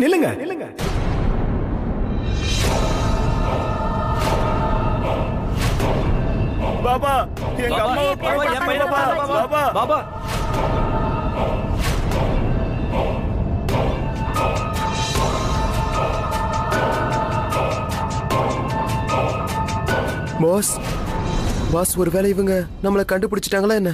நில்லுங்க நில்லுங்க. பாபா எங்க அம்மாவை பாபா பாபா பாபா பாஸ் பாஸ், ஒருவேளை இவங்க நம்மள கண்டுபிடிச்சிட்டாங்களா என்ன?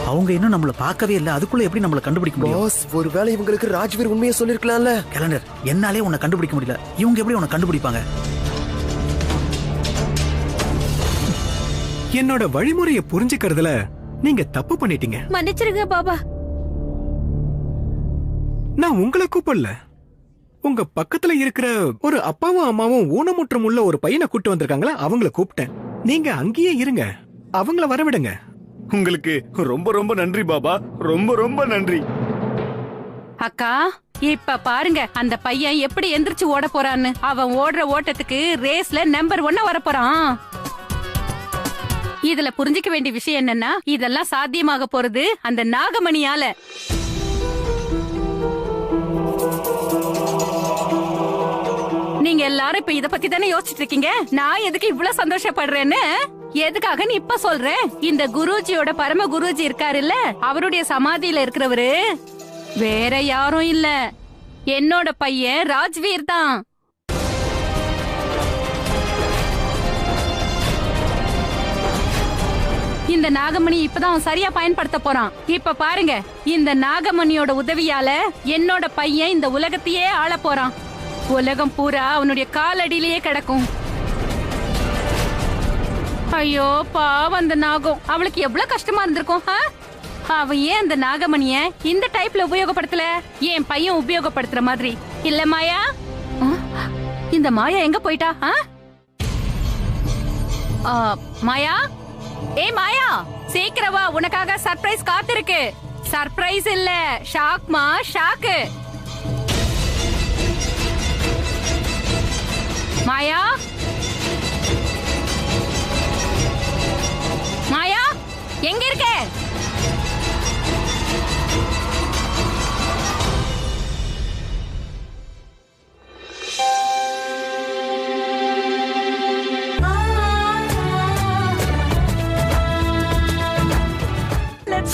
அவங்க இன்னும் நம்மள பார்க்கவே இல்ல, அதுக்குள்ள எப்படி நம்மள கண்டுபிடிக்க முடியும்? பாஸ், ஒருவேளை இவங்களுக்கு ராஜ்வீர் உண்மையை சொல்லிருக்கலாம்ல. கேலண்டர், என்னாலே உன்னை கண்டுபிடிக்க முடியல, இவங்க எப்படி உன்னை கண்டுபிடிப்பாங்க? என்னோட வழிமுறையை புரிஞ்சுக்கிறதுல நீங்க தப்பு பண்ணிட்டீங்க. மன்னிச்சிருங்க பாபா. நான் உங்களை கூப்பிடல, உங்க பக்கத்துல இருக்கிற ஒரு அப்பாவும் அம்மாவும் ஊனமுற்றம் உள்ள ஒரு பையனை கூட்டு வந்திருக்காங்களா, அவங்கள கூப்பிட்டேன். நீங்க அங்கேயே இருங்க, அவங்கள வரவிடுங்க. உங்களுக்கு ரொம்ப ரொம்ப நன்றி பாபா, ரொம்ப ரொம்ப நன்றி. அக்கா, இப்ப பாருங்க அந்த பையன் எப்படி எந்திரிச்சு ஓட போறான்னு. அவன் ஓடுற ஓட்டத்துக்கு ரேஸ்ல நம்பர் 1 வர போறான். இதுல புரிஞ்சுக்க வேண்டிய விஷயம் என்னன்னா, இதெல்லாம் சாத்தியமாக போறது அந்த நாகமணியால. நீங்க எல்லாரும் இப்ப இத பத்தி தானே யோசிச்சுட்டு இருக்கீங்க. நான் எதுக்கு இவ்வளவு சந்தோஷப்படுறேன்னு எதுக்காக இப்ப சொல்றேன். இந்த குருஜியோட பரம குருஜி இருக்காருல்ல, அவருடைய சமாதியில இருக்கிறவரு வேற யாரும் இல்ல, என்னோட பையன் ராஜ்வீர் தான். இந்த நாகமணி இப்பதான் அவன் சரியா பயன்படுத்த போறான். இப்ப பாருங்க, இந்த நாகமணியோட உதவியால என்னோட பையன் இந்த உலகத்தையே ஆள போறான். உலகம் பூரா அவனுடைய காலடியிலேயே கிடக்கும். ஐயோ பாவம் அந்த நாகம், அவளுக்கு எவ்வளவு கஷ்டமா இருந்திருக்கும். அவன் ஏன் அந்த நாகமணிய இந்த டைப்ல உபயோகப்படுத்தல, என் பையன் உபயோகப்படுத்துற மாதிரி இல்ல? மாயா, இந்த மாயா எங்க போயிட்டா? மாயா, ஏ மாயா, சீக்கிரம் வா, உனக்காக சர்ப்ரைஸ் காத்திருக்கு. சர்ப்ரைஸ் இல்ல, ஷாக்மா, ஷாக்கு. மாயா, மாயா, எங்க இருக்க?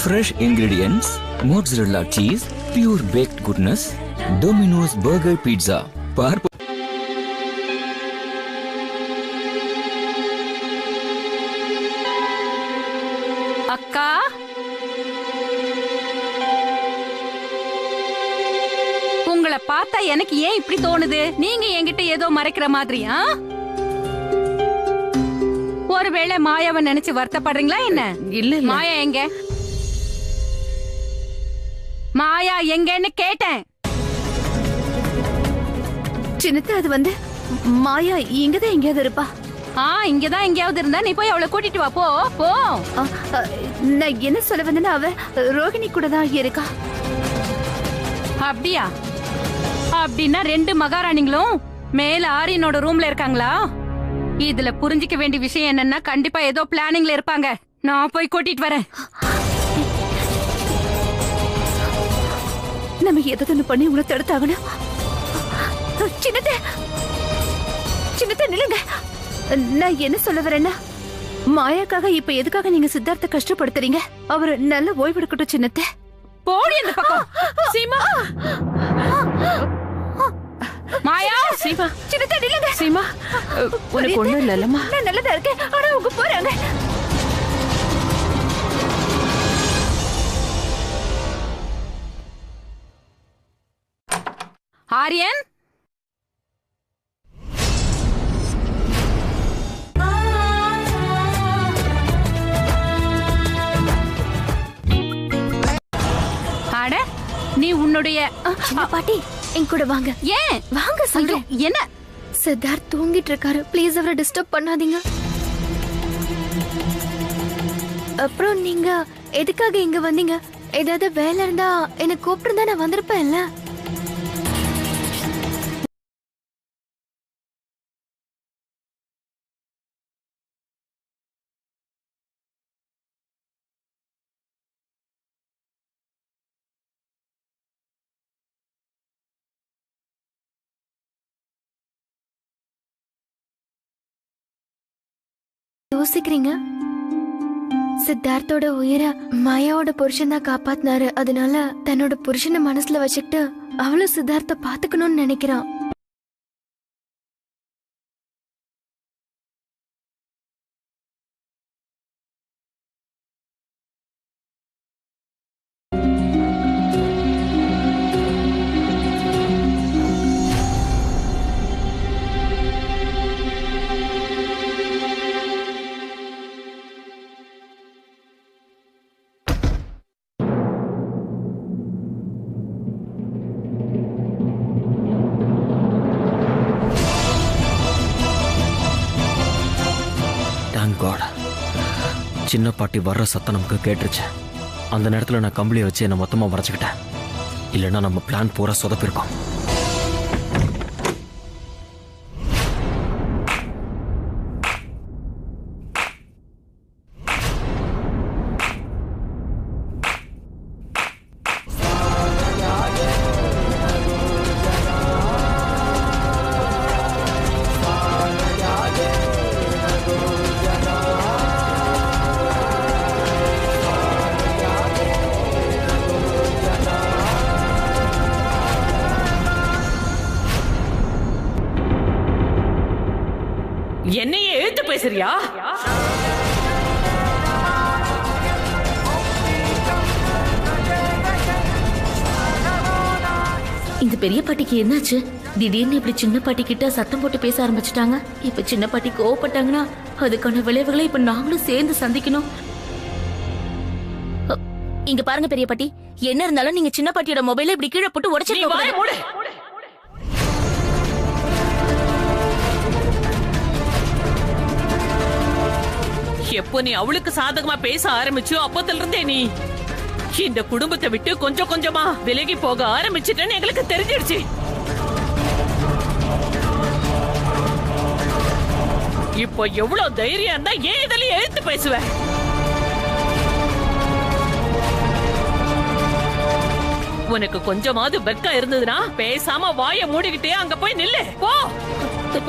Fresh ingredients, mozzarella cheese, pure baked goodness, Domino's Burger Pizza. அக்கா, உங்களை பார்த்தா எனக்கு ஏன் இப்படி தோணுது? நீங்க என்கிட்ட ஏதோ மறைக்கிற மாதிரி. ஒருவேளை மாயாவை நினைச்சு வருத்தப்படுறீங்களா என்ன? இல்ல, மாயா எங்க? மாயா எங்கன்னு கேட்டேன். சின்னத்தை, அது வந்து மாயா இங்கதான் எங்கேயாவது இருப்பா. இங்கதான் எங்கேயாவது இருந்தா நீ போய் அவளை கூட்டிட்டு வா. போ போ. நான் என்ன சொல்ல வந்தேன்னா, அவ ரோகிணி கூட தான் இருக்கா. அப்படியா? அப்படின்னா 2 மகாராணிங்களும் மேல ஆரியனோட ரூம்ல இருக்காங்களா? இதுல புரிஞ்சிக்க வேண்டிய விஷயம் என்னன்னா, கண்டிப்பா ஏதோ பிளானிங்ல இருப்பாங்க. நான் போய் கூட்டிட்டு வரேன். நம்ம எதாவது பண்ணி உங்களை தடுத்தாகணும். சின்னத்தை, சின்னத்தை நில்லுங்க. நான் என்ன சொல்ல வரேன்னா, மாயாக்காக இப்ப எதுக்காக நீங்க சித்தார்த்த கஷ்டப்படுத்துறீங்க? அவரு நல்ல ஓய்வெடுக்கட்டும். சின்னத்தை, போடி அந்த பக்கம். சீமா, மாயா, சீமா, சின்னத்தை நில்லுங்க. சீமா, உனக்கு ஒண்ணும் இல்லல்லம்மா? நான் நல்லதா இருக்கேன், ஆனா அவங்க போறாங்க. ஆரியன், நீ உன்னுடைய பாட்டி என் கூட வாங்க. ஏன் வாங்க சொல்றேன். என்ன? சித்தார்த் தூங்கிட்டு இருக்காரு, ப்ளீஸ் அவரை டிஸ்டர்ப் பண்ணாதீங்க. அப்புறம் நீங்க எதுக்காக இங்க வந்தீங்க? ஏதாவது வேலை இருந்தா என்ன கூப்பிட்டு நான் வந்திருப்பேன்ல. யோசிக்கிறீங்க? சித்தார்த்தோட உயிரை மாயாவோட புருஷன் தான் காப்பாத்தினாரு. அதனால தன்னோட புருஷனை மனசுல வச்சுக்கிட்டு அவளும் சித்தார்த்த பாத்துக்கணும்னு நினைக்கிறான். சின்ன பாட்டி வர்ற சத்தம் நமக்கு கேட்டுருச்சு. அந்த நேரத்தில் நான் கம்பளியை வச்சு என்னை மொத்தமாக வரைச்சிக்கிட்டேன். இல்லைன்னா நம்ம பிளான் பூரா சொதப்பிருக்கோம். என்னையே எழுத்து பேசுறியா? இந்த பெரிய பாட்டிக்கு என்னாச்சு? திடீர்னு இப்படி சின்ன பாட்டி கிட்ட சத்தம் போட்டு பேச ஆரம்பிச்சிட்டாங்க. இப்ப சின்ன பாட்டி கோவப்பட்டாங்கன்னா அதுக்கான விளைவுகளை இப்ப நாங்களும் சேர்ந்து சந்திக்கணும். இங்க பாருங்க பெரிய பாட்டி, என்ன இருந்தாலும் நீங்க சின்ன பாட்டியோட மொபைலை இப்படி கீழே போட்டு உடைச்சிருக்க. எப்போ நீ அவளுக்கு சாதகமா பேச ஆரம்பிச்சோ அப்போதுல இருந்தே நீ இந்த குடும்பத்தை விட்டு கொஞ்சம் கொஞ்சமா விலகி போக ஆரம்பிச்சிட்டேன்னு எங்களுக்கு தெரிஞ்சிடுச்சு. இப்போ எவ்வளவு தைரியம் இருந்தா ஏன் இதெல்லாம் எழுத்து பேசுவ? உனக்கு கொஞ்சமாவது வெக்கம் இருந்ததுன்னா பேசாம வாயை மூடிக்கிட்டே அங்க போய் நில்லு. போ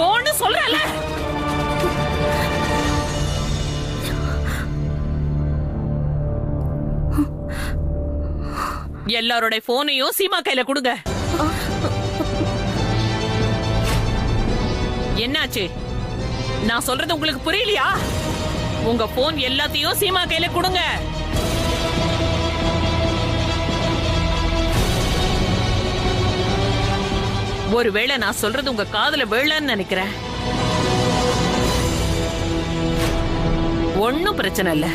போன்னு சொல்றல. எல்லாரோட போனையும் சீமா கையில கொடுங்க. என்னாச்சு? நான் சொல்றது உங்களுக்கு புரியலையா? உங்க போன் எல்லாத்தையும் சீமா கையில கொடுங்க. ஒருவேளை நான் சொல்றது உங்க காதுல விழலன்னு நினைக்கிறேன். ஒன்னும் பிரச்சனை இல்ல.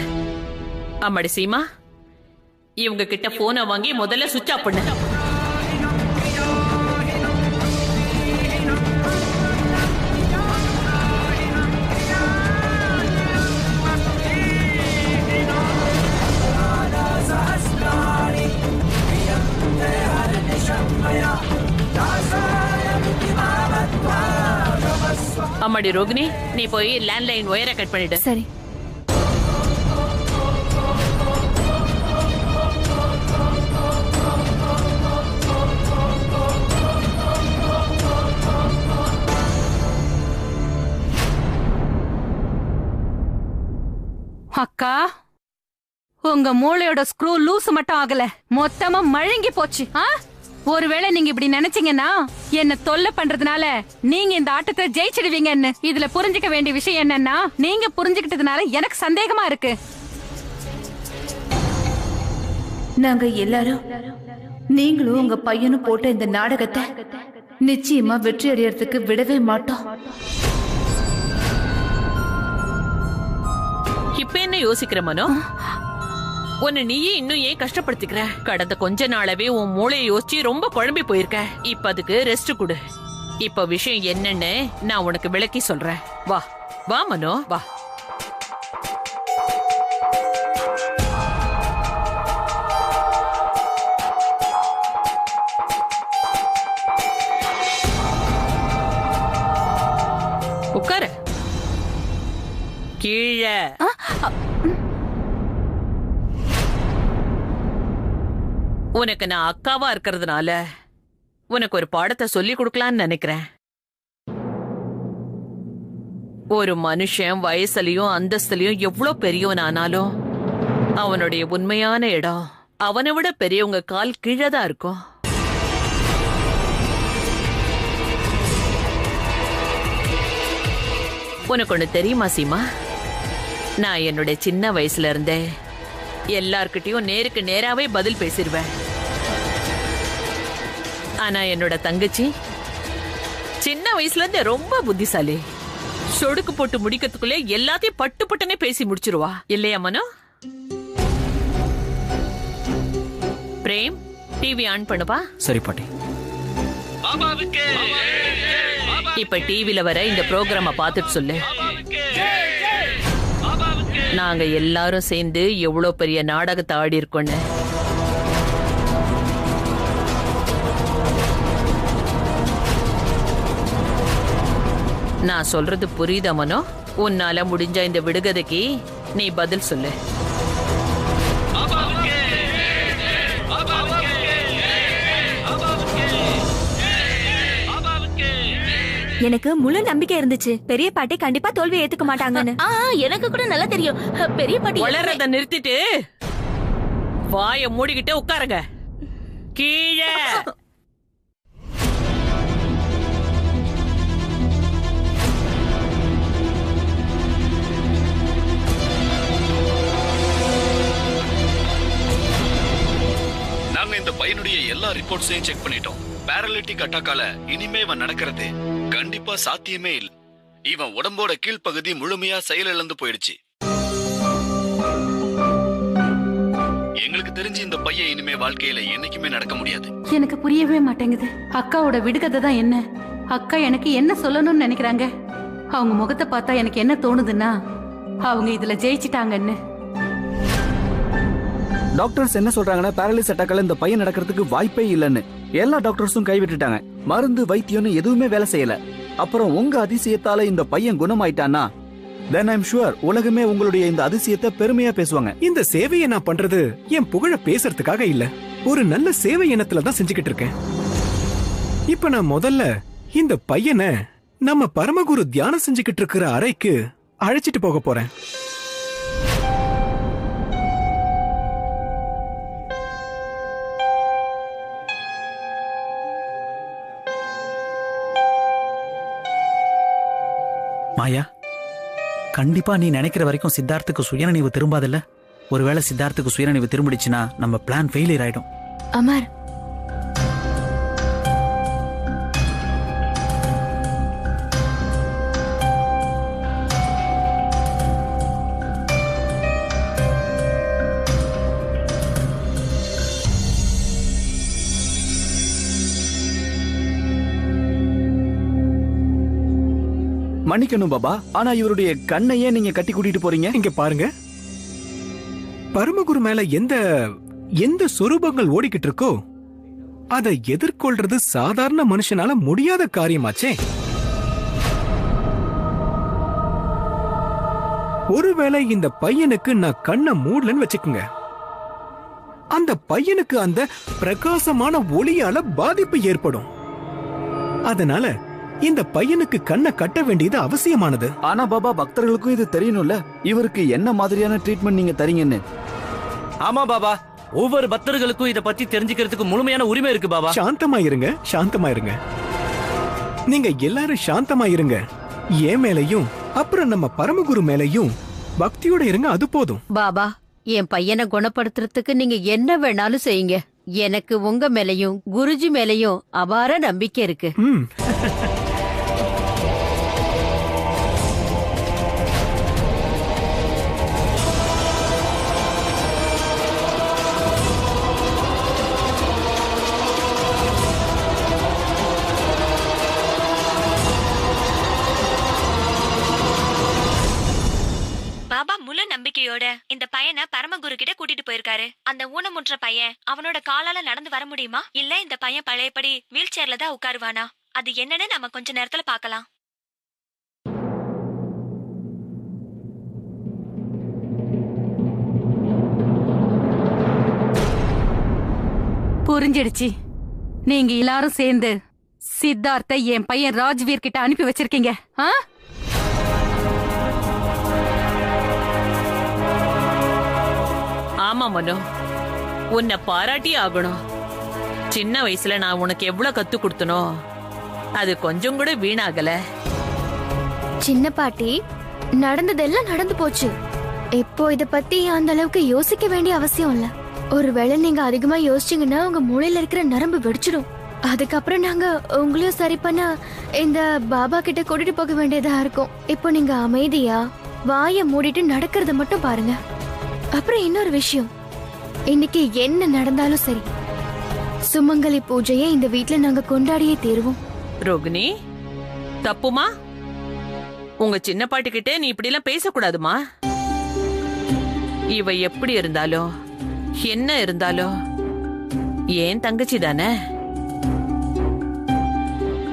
அம்மாடி சீமா, இவங்க கிட்ட போனை வாங்கி முதல்ல சுவிட்ச் ஆஃப் பண்ணு. அம்மாடி ரோகிணி, நீ போய் லேண்ட்லைன் ஒயரை கட் பண்ணிடு. சரி. அக்கா, உங்க மூளையோட ஸ்க்ரூ லூஸ் மட்டும் ஆகல, மொத்தமா மழுங்கி போச்சு. ஒருவேளை நீங்க இப்படி நினைச்சீங்கன்னா என்ன தொல்லை பண்றதுனால நீங்க இந்த ஆட்டத்தை ஜெயிச்சிடுவீங்கன்னு இதுல புரிஞ்சுக்க வேண்டிய விஷயம் என்னன்னா, நீங்க புரிஞ்சுக்கிட்டதுனால எனக்கு சந்தேகமா இருக்கு. நாங்க எல்லாரும் நீங்களும் உங்க பையனும் போட்ட இந்த நாடகத்தை நிச்சயமா வெற்றி அடையறதுக்கு விடவே மாட்டோம். இப்ப என்ன யோசிக்கிற மனோ? உன்னை நீயே இன்னும் ஏன் கஷ்டப்படுத்திக்கிற? கடந்த கொஞ்ச நாளாவே உன் மூளையை யோசிச்சு ரொம்ப குழம்பி போயிருக்க. இப்ப அதுக்கு ரெஸ்ட் கொடு. இப்ப விஷயம் என்னன்னு நான் உனக்கு விளக்கி சொல்றேன். வா வா மனோ, வா. உட்காரு. கீழே. உனக்கு நான் அக்காவா இருக்கிறதுனால உனக்கு ஒரு பாடத்தை சொல்லி கொடுக்கலான்னு நினைக்கிறேன். ஒரு மனுஷன் வயசுலயும் அந்தஸ்துலயும் எவ்வளவு பெரியவனானாலும் அவனுடைய உண்மையான இடம் அவனை விட பெரியவங்க கால் கீழே தான் இருக்கும். உனக்கு ஒண்ணு தெரியுமா சீமா, நான் என்னுடைய சின்ன வயசுல இருந்தே எல்லார்கிட்டயும் நேருக்கு நேராவே பதில் பேசிடுவேன். ஆனா என்னோட தங்கச்சி சின்ன வயசுல இருந்தே ரொம்ப புத்திசாலி. சொடுக்கு போட்டு முடிக்கிறதுக்குள்ளே எல்லாத்தையும் பட்டு பட்டுனே பேசி முடிச்சிருவா, இல்லையா மனோ? பிரேம், டிவி ஆன் பண்ணுப்பா. சரி பாட்டி. இப்ப டிவில வர இந்த ப்ரோக்ராம பாத்துட்டு சொல்லு. நாங்க எல்லாரும் சேர்ந்து எவ்வளவு பெரிய நாடகத்தை ஆடி இருக்கோன்னு. நான் சொல்றது புரியுதா மனோ? உன்னால முடிஞ்ச இந்த விடுகதைக்கு நீ பதில் சொல்லு. எனக்கு முழு நம்பிக்கை இருந்துச்சு பெரிய பாட்டி கண்டிப்பா தோல்வி ஏத்துக்க மாட்டாங்கன்னு. எனக்கு கூட நல்லா தெரியும் பெரிய பாட்டி. வளர்றத நிறுத்திட்டு வாய மூடிக்கிட்டே உட்காருங்க. கீழே நாங்க இந்த பையனுடைய எல்லா ரிப்போர்ட்ஸையும் செக் பண்ணிட்டோம். பேரலிட்டிக் அட்டாக்கால இனிமே இவன் நடக்கிறது கண்டிப்பா சாத்தியமே இல்ல. இவன் உடம்போட கீழ்ப்பகுதி முழுமையா செயலிழந்து போயிடுச்சு. எங்களுக்கு தெரிஞ்சு இந்த பையன் இனிமே வாழ்க்கையில என்னைக்குமே நடக்க முடியாது. எனக்கு புரியவே மாட்டேங்குது. அக்காவோட விடுகதை தான் என்ன? அக்கா எனக்கு என்ன சொல்லணும்னு நினைக்கிறாங்க? அவங்க முகத்தை பார்த்தா எனக்கு என்ன தோணுதுன்னா அவங்க இதுல ஜெயிச்சிட்டாங்கன்னு. டாக்டர்ஸ் என்ன சொல்றாங்கன்னா பேரலிஸ் அட்டாக்கால இந்த பையன் நடக்கிறதுக்கு வாய்ப்பே இல்லைன்னு. எல்லா டாக்டர்ஸும் கைவிட்டுட்டாங்க. மருந்து வைத்தியம்னு எதுவுமே வேலை செய்யல. அப்புறம் உங்க அதிசயத்தால இந்த பையன் குணமாயிட்டானா then I'm sure உலகமே உங்களுடைய இந்த அதிசயத்தை பெருமையா பேசுவாங்க. இந்த சேவையை நான் பண்றது என் புகழ பேசுறதுக்காக இல்ல, ஒரு நல்ல சேவை எண்ணத்துல தான் செஞ்சுக்கிட்டு இருக்கேன். இப்ப நான் முதல்ல இந்த பையனை நம்ம பரமகுரு தியானம் செஞ்சுக்கிட்டு இருக்கிற அறைக்கு அழைச்சிட்டு போக போறேன். மாயா, கண்டிப்பா நீ நினைக்கிற வரைக்கும் சித்தார்த்துக்கு சுயநினைவு திரும்பாதில்ல. ஒருவேளை சித்தார்த்துக்கு சுயநினைவு திரும்பிடுச்சுன்னா நம்ம பிளான் ஃபெயிலியர் ஆயிடும். அமர், மன்னிக்கணும் பாபா, ஆனா இவருடைய கண்ணையே நீங்க கட்டி கூட்டிட்டு போறீங்க. இங்க பாருங்க, பரமகுரு மேல எந்த சொரூபங்கள் ஓடிக்கிட்டு இருக்கோ அதை எதிர்கொள்றது சாதாரண மனுஷனால முடியாத காரியமாச்சே. ஒருவேளை இந்த பையனுக்கு நான் கண்ணை மூடலன்னு வச்சுக்குங்க, அந்த பையனுக்கு அந்த பிரகாசமான ஒளியால பாதிப்பு ஏற்படும். அதனால இந்த பையனுக்கு கண்ணை கட்ட வேண்டியது அவசியமானது. ஆனா பாபா, பக்தர்களுக்கும் இது தெரியணும்ல, இவருக்கு என்ன மாதிரியான ட்ரீட்மெண்ட் நீங்க தரீங்கன்னு. ஆமா பாபா, ஒவ்வொரு பக்தர்களுக்கும் இத பத்தி தெரிஞ்சுக்கிறதுக்கு முழுமையான உரிமை இருக்கு பாபா. சாந்தமா இருங்க, சாந்தமா இருங்க. நீங்க எல்லாரும் சாந்தமா இருங்க. என் மேலையும் அப்புறம் நம்ம பரமகுரு மேலையும் பக்தியோட இருங்க, அது போதும். பாபா, என் பையனை குணப்படுத்துறதுக்கு நீங்க என்ன வேணாலும் செய்யுங்க. எனக்கு உங்க மேலையும் குருஜி மேலையும் அபார நம்பிக்கை இருக்கு. பாபா முழு நம்பிக்கையோட இந்த பையனை பரமகுரு கிட்ட கூட்டிட்டு போயிருக்காரு. அந்த ஊனமுற்ற பையன் அவனோட காலால நடந்து வர முடியுமா, இல்ல இந்த பையன் பழையபடி வீல் சேர்ல தான் உட்காருவானா, அது என்னன்னு நம்ம கொஞ்ச நேரத்துல பாக்கலாம். புரிஞ்சிடுச்சு. நீங்க எல்லாரும் சேர்ந்து சித்தார்த்தை என் பையன் ராஜ்வீர் கிட்ட அனுப்பி வச்சிருக்கீங்க. ஆமா மனோ, உன்னை பாராட்டி ஆகணும். சின்ன வயசுல நான் உனக்கு எவ்வளவு கத்து கொடுத்தனோ அது கொஞ்சம் கூட வீணாகல. சின்ன பாட்டி, நடந்ததெல்லாம் நடந்து போச்சு. இப்போ இத பத்தி அந்த அளவுக்கு யோசிக்க வேண்டிய அவசியம் இல்ல. ஒருவேளை நீங்க அதிகமா யோசிச்சீங்கன்னா உங்க மூளையில இருக்கிற நரம்பு வெடிச்சிடும். அதுக்கப்புறம் நாங்க உங்களையும் சரி பண்ண இந்த பாபா கிட்ட கூட்டிட்டு போக வேண்டியதா இருக்கும். இப்போ நீங்க அமைதியா வாய மூடிட்டு நடக்கிறத மட்டும் பாருங்க. அப்புறம் இன்னொரு விஷயம், இன்னைக்கு என்ன நடந்தாலும் சரி, சுமங்கலி பூஜையை இந்த வீட்ல நாங்க கொண்டாடியே தீருவோம். ரோகிணி, தப்புமா? உங்க சின்ன பாட்டி கிட்ட நீ இப்படி எல்லாம் பேசக்கூடாதுமா. இவ எப்படி இருந்தாலும் என்ன இருந்தாலும் ஏன் தங்கச்சி தானே.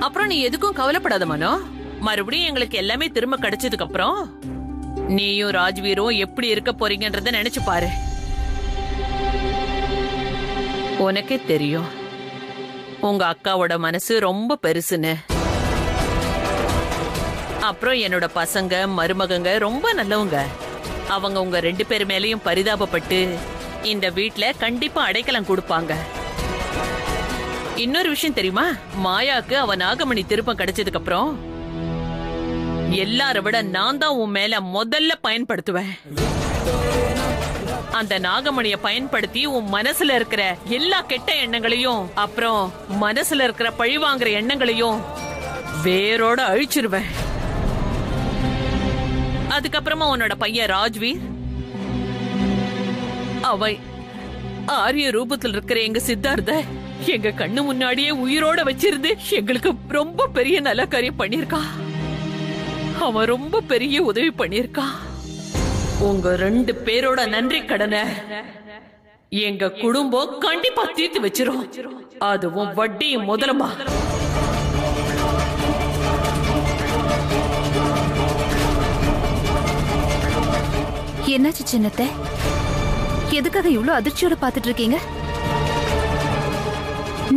அப்புறம் நீ எதுக்கும் கவலைப்படாத மனோ. மறுபடியும் எங்களுக்கு எல்லாமே திரும்ப கிடைச்சதுக்கு அப்புறம் நீயும் ராஜ்வீரும் எப்படி இருக்க போறீங்கன்றத நினைச்சு பாரு. உனக்கே தெரியும் உங்க அக்காவோட மனசு ரொம்ப பெருசுன்னு. அப்புறம் என்னோட பசங்க மருமகங்க ரொம்ப நல்லவங்க. அவங்க உங்க 2 பேர் மேலயும் பரிதாபப்பட்டு இந்த வீட்ல கண்டிப்பா அடைக்கலம் கொடுப்பாங்க. இன்னொரு விஷயம் தெரியுமா, மாயாக்கு அவ நாகமணி திருப்பம் கிடைச்சதுக்கு அப்புறம் எல்லார விட நான் தான் உன் மேல முதல்ல பயன்படுத்துவேன். அந்த நாகமணிய பயன்படுத்தி உன் மனசுல இருக்கிற எல்லா கெட்ட எண்ணங்களையும் அப்புறம் மனசுல இருக்கிற பழிவாங்குற எண்ணங்களையும் வேரோட அழிச்சிருவேன். அதுக்கப்புறமா உன்னோட பையன் ராஜ்வீர், அவன் ஆரிய ரூபத்தில் இருக்கிற எங்க சித்தார்த்த எங்க கண்ணு முன்னாடியே உயிரோட வச்சிருந்து எங்களுக்கு ரொம்ப பெரிய நல்ல காரியம் பண்ணிருக்கா. அவன் ரொம்ப பெரிய உதவி பண்ணிருக்கா. உங்க 2 பேரோட நன்றி கடனை எங்க குடும்பம் கண்டிப்பா தீர்த்து வச்சிரும். அதுவும் வட்டியும் முதலமா. என்னாச்சு சின்னத்தை? எதுக்காக இவ்ளோ அதிர்ச்சியோட பாத்துட்டு இருக்கீங்க?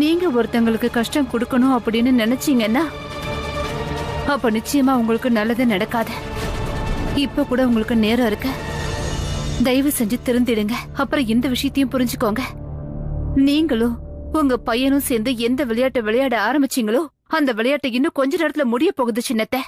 நீங்க ஒருத்தங்களுக்கு கஷ்டம் கொடுக்கணும் அப்படின்னு நினைச்சீங்கன்னா அப்ப நிச்சயமா உங்களுக்கு நல்லது நடக்காது. இப்ப கூட உங்களுக்கு நேரம் இருக்கு. தயவு செஞ்சு திருந்திடுங்க. அப்புறம் இந்த விஷயத்தையும் புரிஞ்சுக்கோங்க. நீங்களும் உங்க பையனும் சேர்ந்து எந்த விளையாட்டை விளையாட ஆரம்பிச்சீங்களோ அந்த விளையாட்டை இன்னும் கொஞ்ச நேரத்துல முடிய போகுது சின்னத்தை.